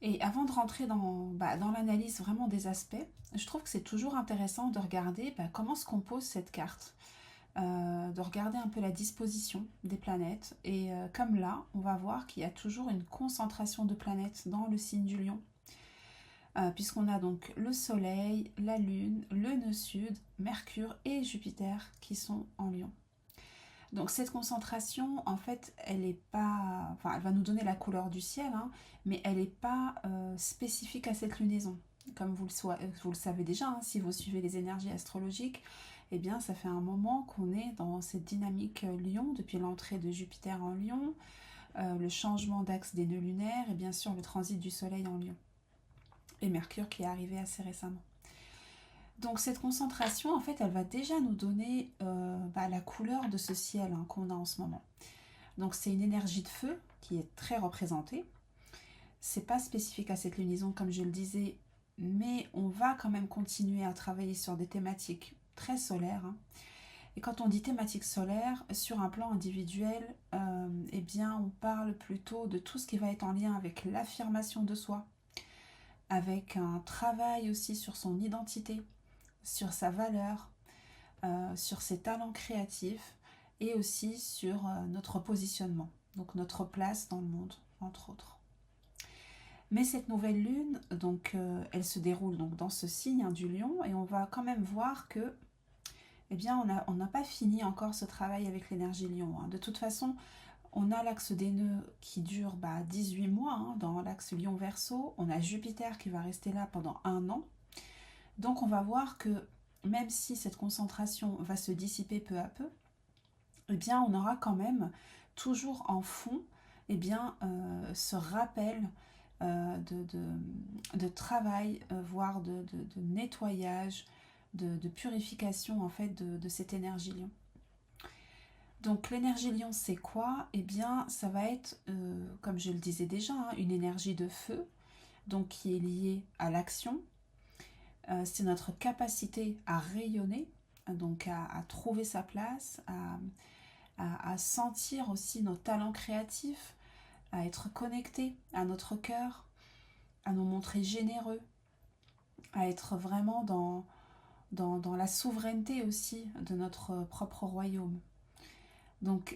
Et avant de rentrer dans l'analyse vraiment des aspects, je trouve que c'est toujours intéressant de regarder comment se compose cette carte, de regarder un peu la disposition des planètes. Et comme là, on va voir qu'il y a toujours une concentration de planètes dans le signe du Lion, puisqu'on a donc le Soleil, la Lune, le nœud sud, Mercure et Jupiter qui sont en Lion. Donc cette concentration, en fait, elle est pas, enfin, elle va nous donner la couleur du ciel, hein, mais elle n'est pas spécifique à cette lunaison. Comme vous le savez déjà, hein, si vous suivez les énergies astrologiques, eh bien, ça fait un moment qu'on est dans cette dynamique Lion, depuis l'entrée de Jupiter en Lion, le changement d'axe des nœuds lunaires et bien sûr le transit du Soleil en Lion. Et Mercure qui est arrivé assez récemment. Donc cette concentration, en fait, elle va déjà nous donner la couleur de ce ciel, hein, qu'on a en ce moment. Donc c'est une énergie de feu qui est très représentée. C'est pas spécifique à cette lunaison, comme je le disais, mais on va quand même continuer à travailler sur des thématiques très solaires, hein. Et quand on dit thématique solaire, sur un plan individuel, eh bien, on parle plutôt de tout ce qui va être en lien avec l'affirmation de soi, avec un travail aussi sur son identité, sur sa valeur, sur ses talents créatifs et aussi sur notre positionnement, donc notre place dans le monde, entre autres. Mais cette nouvelle lune, donc, elle se déroule donc dans ce signe, hein, du lion, et on va quand même voir que, eh bien, on n'a pas fini encore ce travail avec l'énergie lion, hein. De toute façon, on a l'axe des nœuds qui dure 18 mois, hein, dans l'axe lion-verseau. On a Jupiter qui va rester là pendant 1 an. Donc on va voir que même si cette concentration va se dissiper peu à peu, eh bien on aura quand même toujours en fond, ce rappel de travail, voire de nettoyage, de purification en fait de cette énergie lion. Donc l'énergie lion, c'est quoi? Eh bien ça va être, comme je le disais déjà, hein, une énergie de feu, donc qui est liée à l'action. C'est notre capacité à rayonner, donc à trouver sa place, à sentir aussi nos talents créatifs, à être connecté à notre cœur, à nous montrer généreux, à être vraiment dans la souveraineté aussi de notre propre royaume. Donc